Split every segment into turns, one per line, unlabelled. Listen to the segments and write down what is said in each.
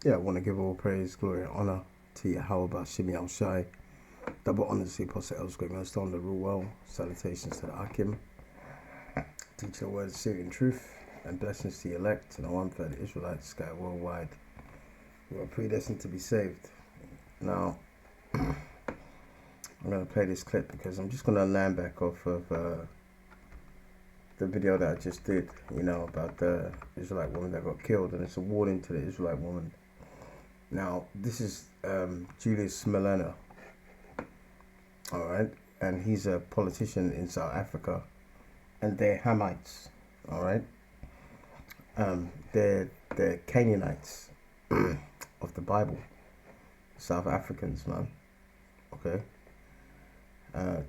Yeah, I want to give all praise, glory, and honor to Yahweh Shimi Al Shai. Double honors to the Apostle Els Great Master on the rule well. Salutations to the Akim. Teach your words, seeing truth, and blessings to the elect and the one-third Israelites scattered worldwide who are predestined to be saved. Now, I'm going to play this clip because I'm just going to land back off of the video that I just did, about the Israelite woman that got killed, and it's a warning to the Israelite woman. Now, this is Julius Malema, all right, and he's a politician in South Africa, and they're Hamites, all right. They're Canaanites of the Bible, South Africans, man. Okay,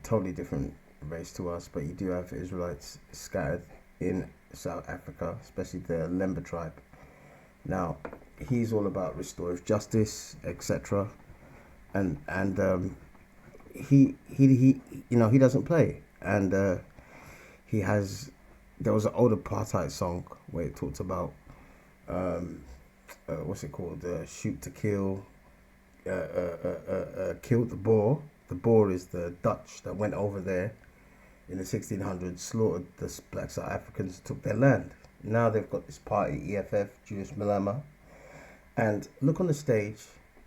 totally different race to us, but you do have Israelites scattered in South Africa, especially the Lemba tribe. Now, he's all about restorative justice, etc. And he he doesn't play. And there was an old apartheid song where it talks about what's it called? Shoot to kill, kill the Boer. The Boer is the Dutch that went over there in the 1600s, slaughtered the black South Africans, took their land. Now they've got this party, EFF, Julius Malema, and look on the stage,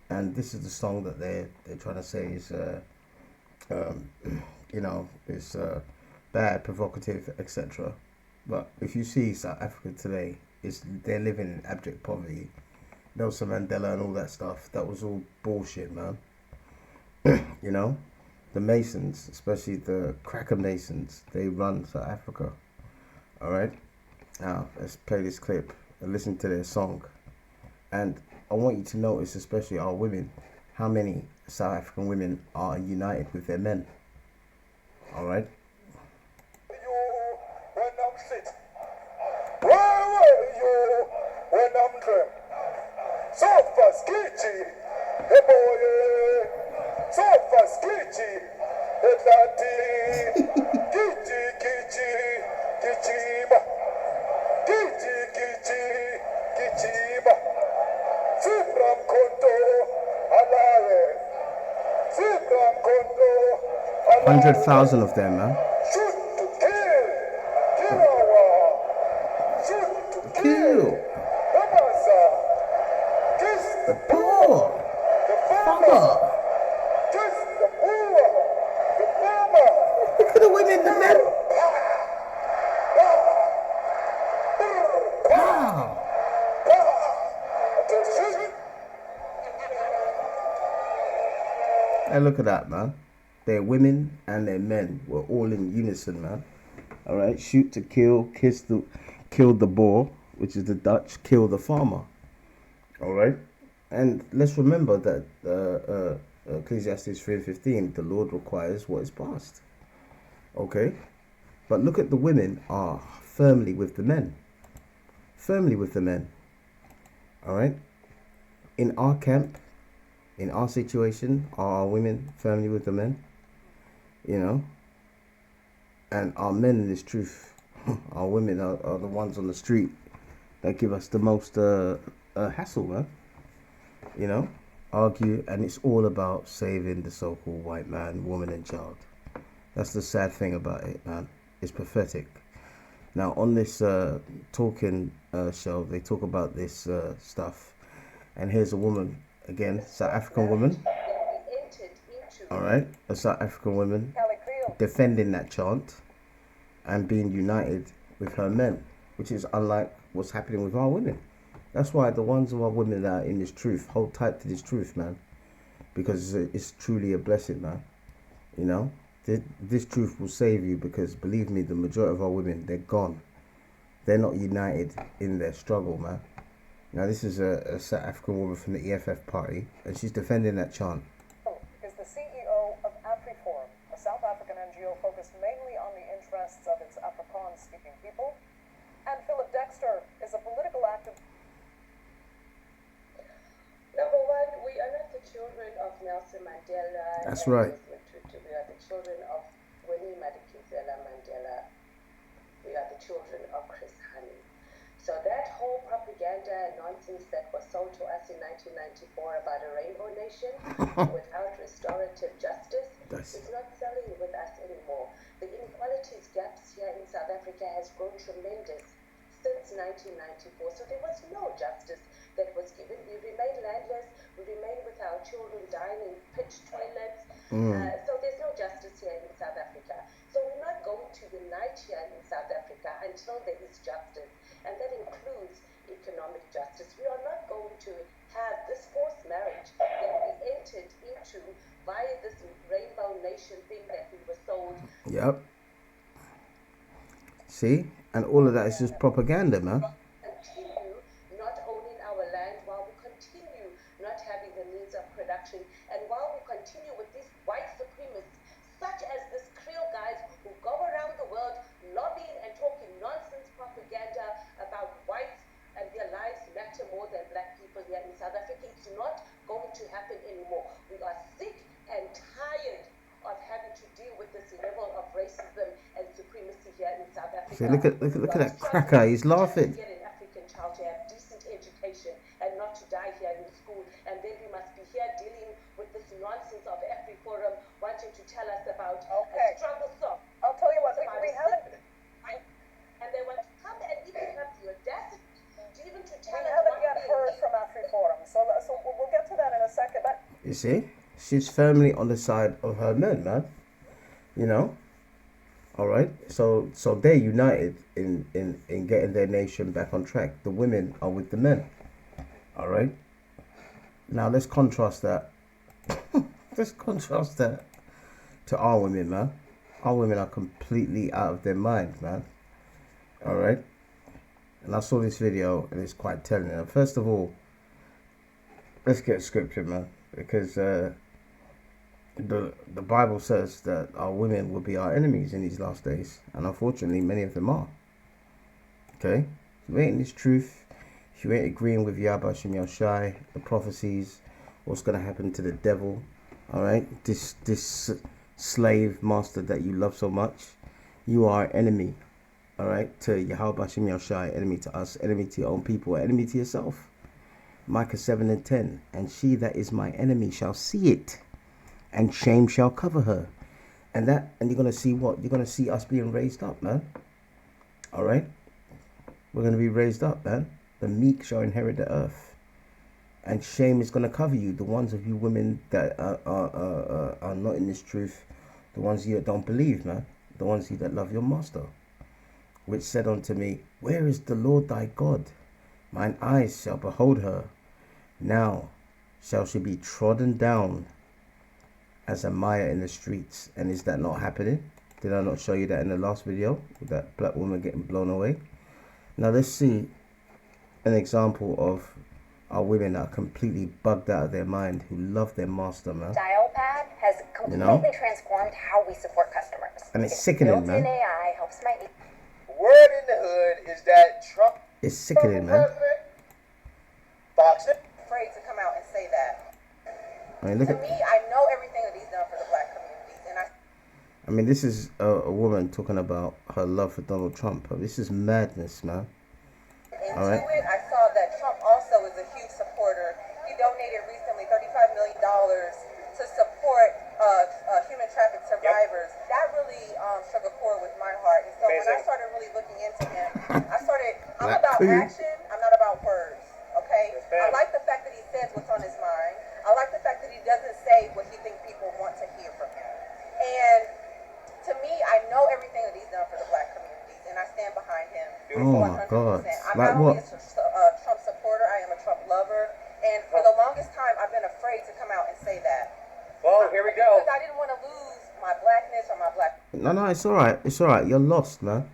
and this is the song that they're trying to say is, is bad, provocative, etc. But if you see South Africa today, they're living in abject poverty. Nelson Mandela and all that stuff, that was all bullshit, man. The Masons, especially the cracker Masons, they run South Africa. All right. Now, let's play this clip and listen to their song. And I want you to notice, especially our women, how many South African women are united with their men. All right.
When I'm sick, where were you when I'm drunk? So fast, kitty, hey boy, so fast, kitty, hey daddy, kitty, kitty, kitty, kitty, kitty, kitty, Sibram Konto, Alaye, Sibram Konto,
100,000 of them, man.
Shoot to kill, Kirawa, shoot to kill, Namasa, kiss the
Poor
the
farmer.
farmer, kiss the poor, the farmer.
Look at the women, the men. Wow. Hey, look at that, man. Their women and their men were all in unison, man. All right, shoot to kill, kill the Boer, which is the Dutch, kill the farmer. All right, and let's remember that Ecclesiastes 3:15, the Lord requires what is past. Okay, but look at the women are firmly with the men. Firmly with the men. All right, in our camp, in our situation, are our women firmly with the men? And our men in this truth, our women are the ones on the street that give us the most hassle, man. Argue, and it's all about saving the so-called white man, woman, and child. That's the sad thing about it, man. It's pathetic. Now, on this talking show, they talk about this stuff, and here's a woman, again, South African woman. All right, a South African woman defending that chant and being united with her men, which is unlike what's happening with our women. That's why the ones of our women that are in this truth hold tight to this truth, man, because it's truly a blessing, man. This truth will save you, because believe me, the majority of our women, they're gone. They're not united in their struggle, man. Now, this is a South African woman from the EFF party, and she's defending that chant.
Is the CEO of AfriForum, a South African NGO focused mainly on the interests of its Afrikaans-speaking people. And Philip Dexter is a political activist.
Number one, we are not the children of Nelson Mandela.
That's right.
We are the children of Winnie Madikizela Mandela. We are the children of Chris Hani. So that whole propaganda and nonsense that was sold to us in 1994 about a rainbow nation without restorative justice is not selling with us anymore. The inequalities gaps here in South Africa has grown tremendous since 1994. So there was no justice that was given. We remain landless. We remain with our children dying in pitch toilets. So there's no justice here in South Africa. So we're not going to unite here in South Africa until there is justice. And that includes economic justice. We are not going to have this forced marriage that we entered into via this rainbow nation thing that we were sold.
Yep. See? And all of that is just propaganda, man.
Continue not owning our land while we continue not having the means of production, and while we continue with these white supremacists, such as this Creole guys who go around the world lobbying and talking nonsense propaganda about whites and their lives matter more than black people here in South Africa. It's not going to happen anymore. We are sick and tired of having to deal with this level of racism and supremacy here in South Africa.
See, look at that cracker. He's laughing.
Get an African child to have decent education and not to die here in school, and then we must be here dealing with this nonsense of AfriForum wanting to tell us about a struggle song.
I'll tell you what, we haven't.
And they want to come and even have the audacity to even to tell
We
us
haven't
what
yet
they
heard
need.
from AfriForum, so we'll get to that in a second. But
You see? She's firmly on the side of her men, man. You know? Alright? So they're united in getting their nation back on track. The women are with the men. Alright? Now let's contrast that. Let's contrast that to our women, man. Our women are completely out of their mind, man. Alright? And I saw this video and it's quite telling. And first of all, let's get scripture, man. Because the Bible says that our women will be our enemies in these last days, and unfortunately many of them are. Okay, if you ain't in this truth, if you ain't agreeing with Yahweh Shem Yahushai, the prophecies, what's going to happen to the devil, all right, this slave master that you love so much, you are enemy, all right, to Yahweh Shem Yahushai, enemy to us, enemy to your own people, enemy to yourself. Micah 7:10, and she that is my enemy shall see it, and shame shall cover her. And you're going to see what? You're going to see us being raised up, man. All right? We're going to be raised up, man. The meek shall inherit the earth. And shame is going to cover you. The ones of you women that are not in this truth, the ones of you that don't believe, man. The ones of you that love your master. Which said unto me, where is the Lord thy God? Mine eyes shall behold her. Now shall she be trodden down as a mire in the streets. And is that not happening? Did I not show you that in the last video with that black woman getting blown away? Now let's see an example of our women that are completely bugged out of their mind, who love their master, man.
Dial pad has completely transformed how we support customers.
And it's sickening, man.
Built-in AI helps my
Word in the hood is that Trump
It's sickening, man.
president, boxing.
Afraid to come out and say that.
I mean, look
To
at.
me, I know everything that he's done for the black communities, and
I mean, this is a woman talking about her love for Donald Trump. This is madness, man.
into
All right.
it, I saw that Trump also is a huge supporter. He donated recently $35 million to support human traffic survivors. That really struck a chord with my heart. And so when I started really looking into him, I'm
Black
about
queen.
action, I'm not about words, okay?
Yes, ma'am.
I like the fact that he says what's on his mind. I like the fact that he doesn't say what he thinks people want to hear from him. And to me, I know everything that he's done for the black communities, and I stand behind him.
Oh my God.
100%. I'm
Like
not only
what?
a Trump supporter, I am a Trump lover. And for the longest time, I've been afraid to come out and say that.
Well, here we go.
Because I didn't want to lose my blackness or my black.
No, it's all right. It's all right. You're lost, man.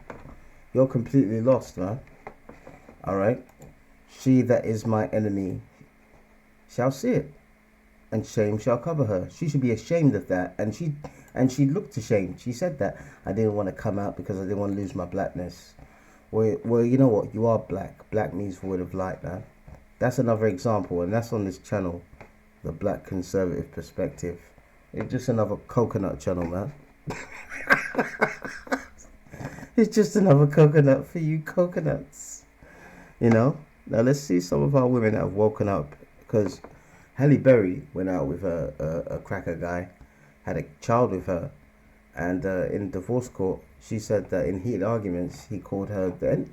You're completely lost, man. All right. She that is my enemy shall see it, and shame shall cover her. She should be ashamed of that, and she looked ashamed. She said that I didn't want to come out because I didn't want to lose my blackness. Well, you know what? You are black. Black means void of light, man. That's another example, and that's on this channel, the Black Conservative Perspective. It's just another coconut channel, man. It's just another coconut for you coconuts. You know, Now let's see some of our women that have woken up, because Halle Berry went out with a cracker guy, had a child with her, and in divorce court, she said that in heated arguments, he called her the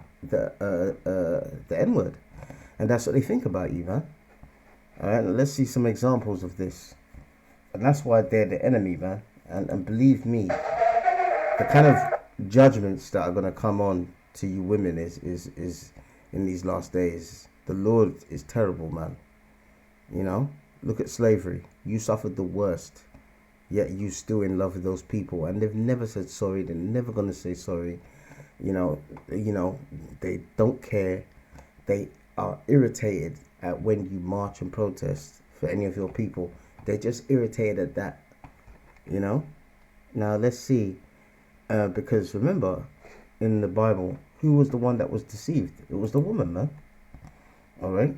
N word, and that's what they think about you, man. All right, let's see some examples of this, and that's why they're the enemy, man. And believe me, the kind of judgments that are gonna come on to you women is in these last days. The Lord is terrible, man. You know, look at slavery. You suffered the worst, yet you still in love with those people, and they've never said sorry. They're never gonna say sorry. You know, they don't care. They are irritated at when you march and protest for any of your people. They're just irritated at that. You know. Now let's see, because remember, in the Bible, who was the one that was deceived? It was the woman, man. All right.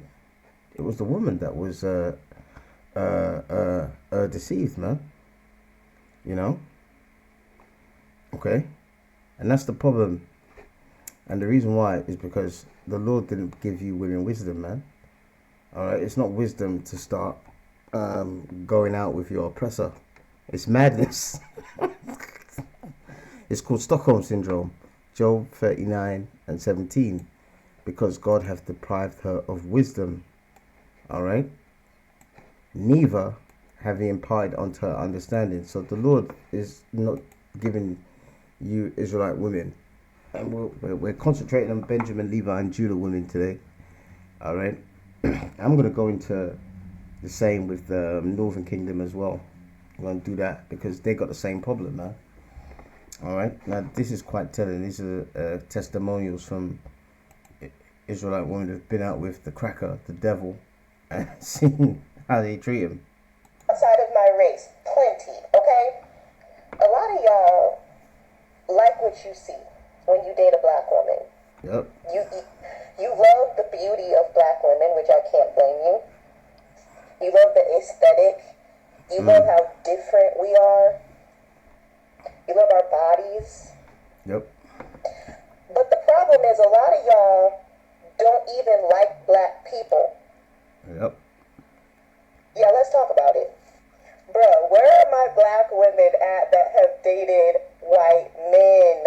It was the woman that was deceived, man. You know? Okay? And that's the problem. And the reason why is because the Lord didn't give you women wisdom, man. All right? It's not wisdom to start going out with your oppressor. It's madness. It's called Stockholm Syndrome. Job 39:17. Because God hath deprived her of wisdom. Alright? Neither have he imparted unto her understanding. So the Lord is not giving you Israelite women. And we're concentrating on Benjamin, Levi, and Judah women today. Alright? I'm going to go into the same with the Northern Kingdom as well. I'm going to do that because they got the same problem, man. Alright? Now, this is quite telling. These are testimonials from Israelite women who've been out with the cracker, the devil, and seen how they treat him.
Outside of my race, plenty, okay? A lot of y'all like what you see when you date a black woman.
Yep.
You love the beauty of black women, which I can't blame you. You love the aesthetic. You love how different we are. You love our bodies.
Yep.
But the problem is a lot of y'all don't even like black people.
Yep.
Yeah, let's talk about it. Bro, where are my black women at that have dated white men?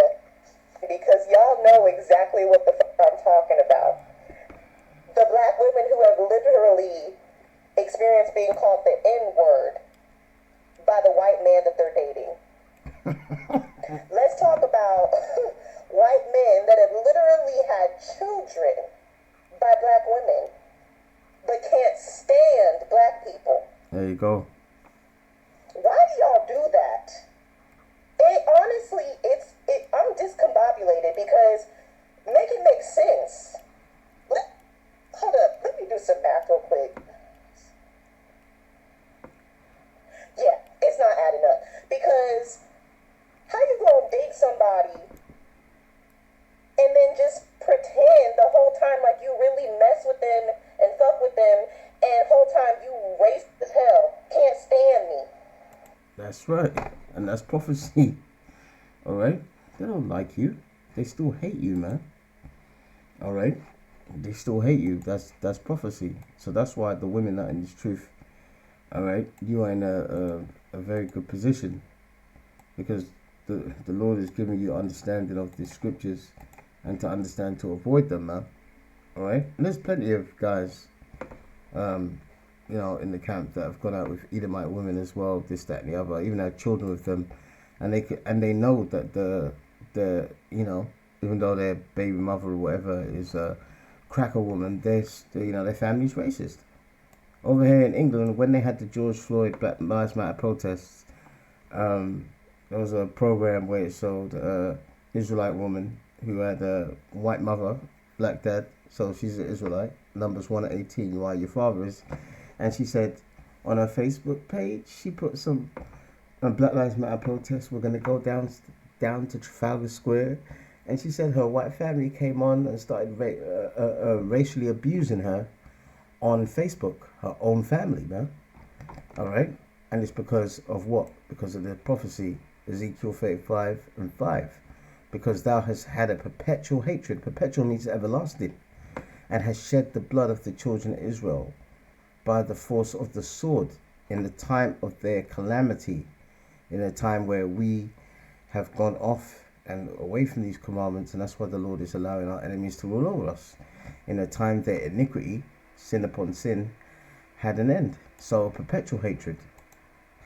Because y'all know exactly what the fuck I'm talking about. The black women who have literally experienced being called the N-word by the white man that they're dating. Let's talk about white men that have literally had children by black women, but can't stand black people.
There you go.
Why do y'all do that? It honestly, I'm discombobulated because make it make sense. Hold up, let me do some math real quick. Yeah, it's not adding up because how you gonna date somebody and then just pretend the whole time like you really mess with them and fuck with them, and whole time you racist as hell, can't stand me.
That's right. And that's prophecy. Alright? They don't like you. They still hate you, man. Alright? They still hate you. That's prophecy. So that's why the women that are in this truth, alright, you are in a very good position. Because the Lord is giving you understanding of the scriptures and to understand to avoid them, man. Alright? And there's plenty of guys in the camp that have gone out with Edomite women as well, this, that, and the other, even had children with them, and they know that the even though their baby mother or whatever is a cracker woman, their family's racist. Over here in England, when they had the George Floyd Black Lives Matter protests, there was a program where it showed Israelite woman who had a white mother, black dad, so she's an Israelite, numbers 1-18, why your father is. And she said on her Facebook page, she put some Black Lives Matter protests. We're going to go down to Trafalgar Square. And she said her white family came on and started racially abusing her on Facebook, her own family, man. All right? And it's because of what? Because of the prophecy, Ezekiel 35:5. Because thou hast had a perpetual hatred. Perpetual means everlasting. and has shed the blood of the children of Israel by the force of the sword in the time of their calamity, in a time where we have gone off and away from these commandments, and that's why the Lord is allowing our enemies to rule over us. In a time their iniquity, sin upon sin, had an end. So perpetual hatred.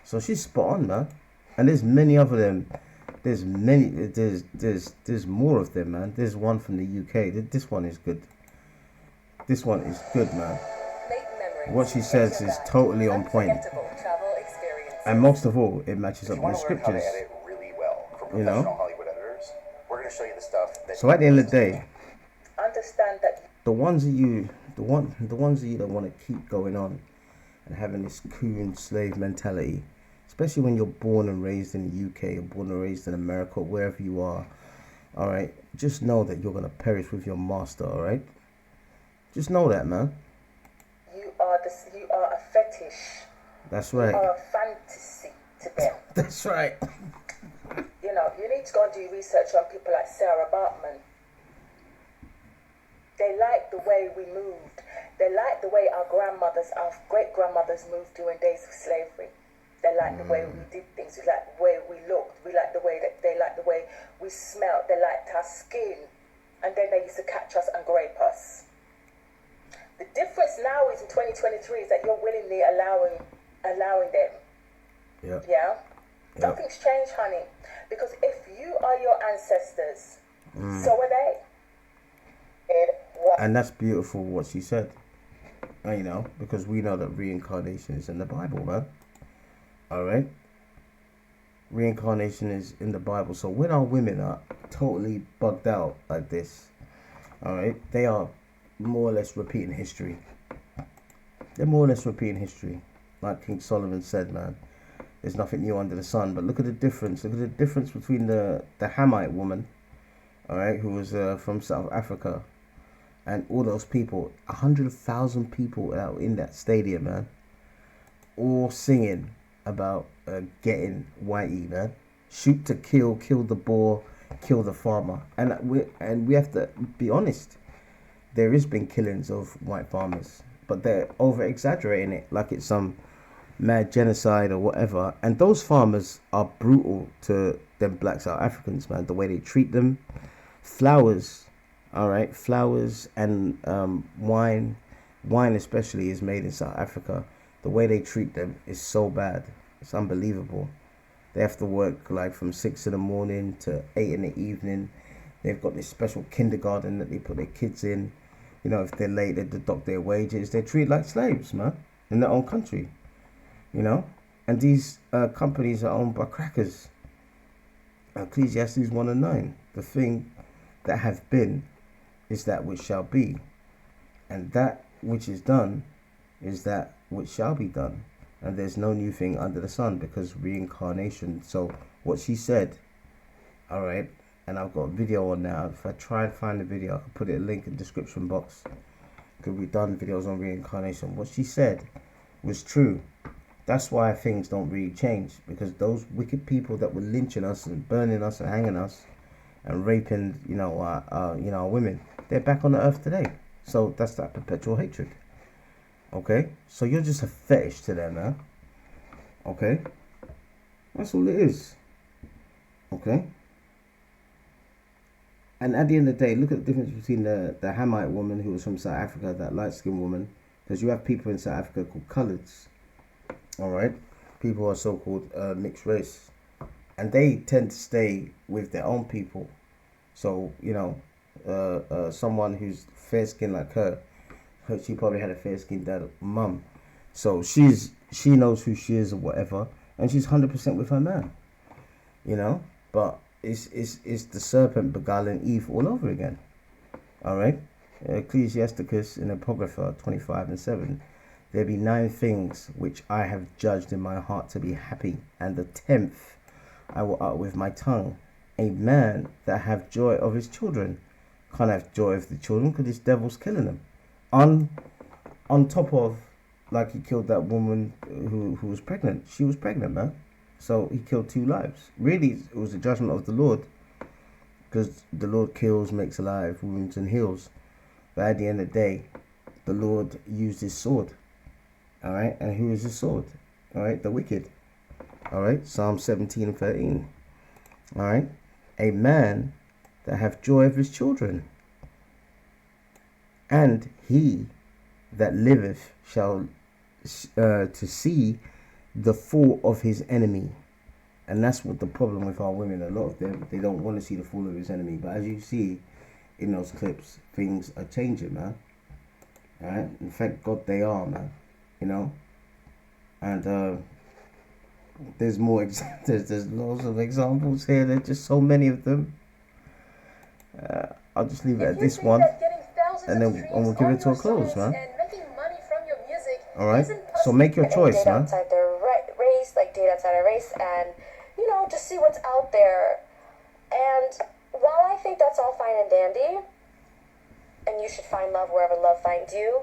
So she's spot on, man. And there's many other them. There's more of them, man. There's one from the UK. This one is good. This one is good, man. What she says is totally on point. And most of all, it matches up with the scriptures. You know? So at the end of the day,
Understand that
the ones of you that want to keep going on and having this coon slave mentality, especially when you're born and raised in the UK or born and raised in America, wherever you are, all right, just know that you're going to perish with your master, all right? Just know that, man.
you are a fetish.
That's right.
You are a fantasy to them.
That's right.
You know, you need to go and do research on people like Sarah Bartman. They like the way we moved. They like the way our great-grandmothers moved during days of slavery. They like the way we did things. They like the way we looked. They like the way we smelled. They liked our skin. And then they used to catch us and grape us. The difference now is in 2023 is that you're willingly allowing them.
Yeah.
Yeah? Nothing's changed, honey. Because if you are your ancestors, so are they.
And that's beautiful what she said. You know, because we know that reincarnation is in the Bible, man. All right? Reincarnation is in the Bible. So when our women are totally bugged out like this, all right, they are more or less repeating history. They're more or less repeating history. Like King Solomon said, man, there's nothing new under the sun. But look at the difference. Look at the difference between the Hamite woman, all right, who was from South Africa, and all those people. 100,000 people out in that stadium, man, all singing about getting whitey, man. Shoot to kill the boar, kill the farmer. And we have to be honest. There has been killings of white farmers, but they're over exaggerating it like it's some mad genocide or whatever. And those farmers are brutal to them black South Africans, man. The way they treat them, flowers, all right, flowers and wine especially is made in South Africa. The way they treat them is so bad. It's unbelievable. They have to work like from 6 in the morning to 8 in the evening. They've got this special kindergarten that they put their kids in. You know, if they're late, they deduct their wages. They're treated like slaves, man, in their own country. You know? And these companies are owned by crackers. Ecclesiastes 1:9. The thing that hath been is that which shall be. And that which is done is that which shall be done. And there's no new thing under the sun, because reincarnation. So what she said, all right, and I've got a video on now. If I try and find the video, I can put it a link in the description box, because we've done videos on reincarnation. What she said was true. That's why things don't really change, because those wicked people that were lynching us and burning us and hanging us and raping, our women, they're back on the earth today. So that's that perpetual hatred. Okay, so you're just a fetish to them, man. Okay, that's all it is. Okay, and at the end of the day, look at the difference between the Hamite woman who was from South Africa, that light-skinned woman, because you have people in South Africa called coloureds. All right, people who are so-called mixed race, and they tend to stay with their own people. So someone who's fair-skinned like her, she probably had a fair-skinned mum, so she knows who she is or whatever, and she's 100% with her man, you know. But it's the serpent beguiling Eve all over again. All right, Ecclesiasticus in Apocrypha 25:7. There be 9 things which I have judged in my heart to be happy, and the 10th I will utter with my tongue. A man that have joy of his children can't have joy of the children, because this devil's killing them. On top of, like, he killed that woman who was pregnant. She was pregnant, man. So he killed 2 lives. Really, it was the judgment of the Lord, because the Lord kills, makes alive, wounds and heals. But at the end of the day, the Lord used his sword. All right. And who is his sword? All right. The wicked. All right. Psalm 17:13. All right. A man that hath joy of his children, and he that liveth shall to see the fall of his enemy. And that's what the problem with our women. A lot of them, they don't want to see the fall of his enemy. But as you see in those clips, things are changing, man. All right. And thank God they are, man. You know. And there's more. There's lots of examples here. There's just so many of them. I'll just leave it at this one, and then we'll give it to a close, man. All right. So make your choice,
date
man.
outside their race, like date outside a race, and just see what's out there. And while I think that's all fine and dandy, and you should find love wherever love finds you,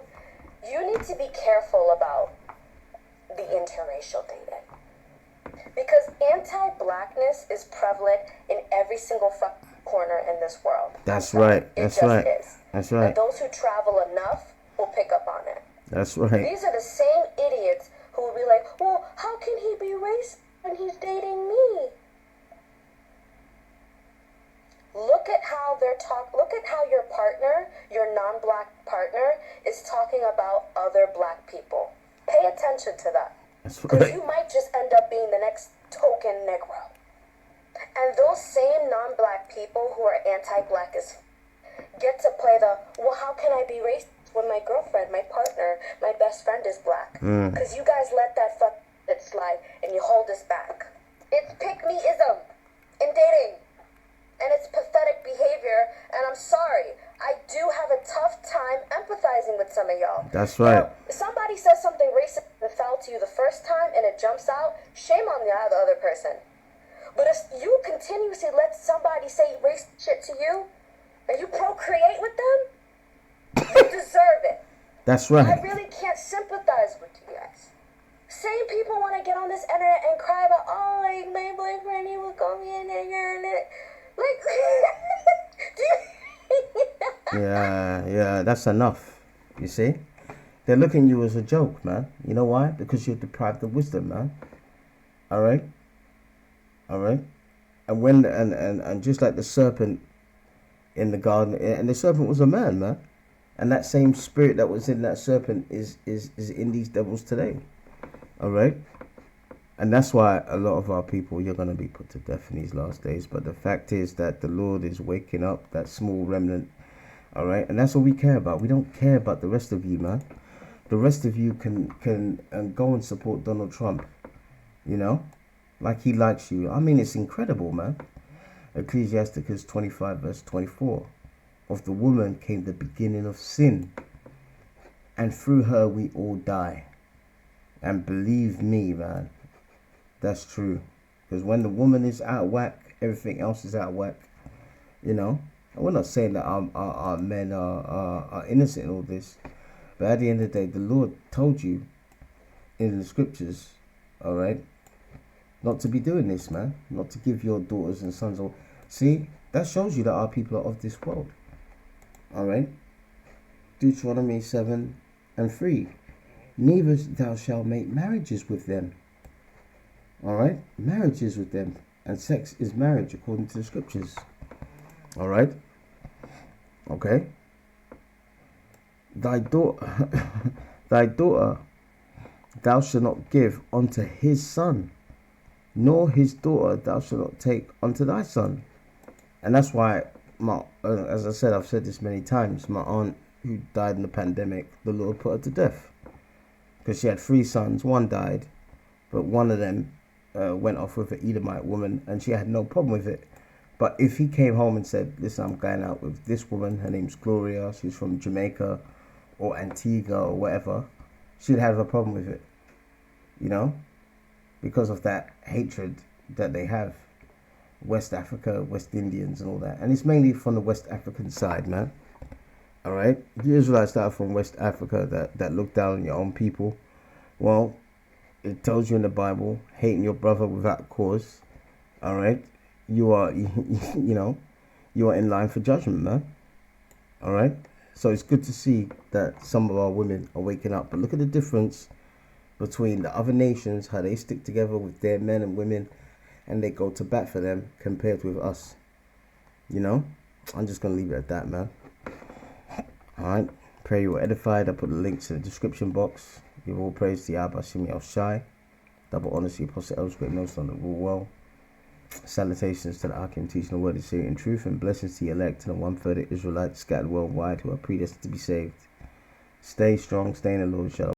you need to be careful about the interracial dating. Because anti-blackness is prevalent in every single corner in this world.
That's right. That's right. That's right.
And those who travel enough will pick up on it.
That's right.
These are the same idiots who will be like, well, how can he be racist when he's dating me? Look at how look at how your partner, your non-black partner, is talking about other black people. Pay attention to that.
That's
Because
right.
you might just end up being the next token Negro. And those same non-black people who are anti-black get to play well, how can I be racist when my girlfriend, my partner, my best friend is black? Because you guys let that slide and you hold us back. It's pick-me-ism in dating. And it's pathetic behavior, and I'm sorry. I do have a tough time empathizing with some of y'all.
That's right.
If somebody says something racist and foul to you the first time and it jumps out, shame on the other person. But if you continuously let somebody say racist shit to you, and you procreate with them, you deserve it.
That's right.
I really can't sympathize with you guys. Same people want to get on this internet and cry about, oh, like, my boyfriend, he will call me a nigger, and it. Like,
yeah, that's enough. You see, they're looking at you as a joke, man. You know why? Because you're deprived of wisdom, man. All right. And when and just like the serpent in the garden, and the serpent was a man, man. And that same spirit that was in that serpent is in these devils today. All right. And that's why a lot of our people, you're going to be put to death in these last days. But the fact is that the Lord is waking up that small remnant. All right. And that's all we care about. We don't care about the rest of you, man. The rest of you can go and support Donald Trump. You know, like he likes you. I mean, it's incredible, man. Ecclesiasticus 25 verse 24. Of the woman came the beginning of sin, and through her we all die. And believe me, man, that's true. Because when the woman is out of whack, everything else is out of whack. You know, and we're not saying that our men are innocent in all this, but at the end of the day, the Lord told you in the scriptures, all right, not to be doing this, man. Not to give your daughters and sons. See, that shows you that our people are of this world. All right. Deuteronomy 7:3. Neither thou shalt make marriages with them. All right. Marriages with them. And sex is marriage according to the scriptures. All right. Okay. Thy daughter thou shalt not give unto his son, nor his daughter thou shalt not take unto thy son. And that's why, as I said, I've said this many times, my aunt who died in the pandemic, the Lord put her to death. Because she had 3 sons, one died, but one of them went off with an Edomite woman, and she had no problem with it. But if he came home and said, listen, I'm going out with this woman, her name's Gloria, she's from Jamaica or Antigua or whatever, she'd have a problem with it, you know, because of that hatred that they have. West Africa, West Indians and all that. And it's mainly from the West African side, man. All right? The Israelites that are from West Africa that look down on your own people. Well, it tells you in the Bible, hating your brother without cause. All right? You are, you know, you are in line for judgment, man. All right? So it's good to see that some of our women are waking up. But look at the difference between the other nations, how they stick together with their men and women, and they go to bat for them compared with us. You know, I'm just going to leave it at that, man. Alright, pray you were edified. I put the links in the description box. Give all praise to Yahweh Shimi El Shai. Double honor to Apostle Els, great notes on the rule well. Salutations to the Archim teaching the word of spirit and truth, and blessings to the elect and the 1/3 Israelites scattered worldwide who are predestined to be saved. Stay strong, stay in the Lord. Shalom.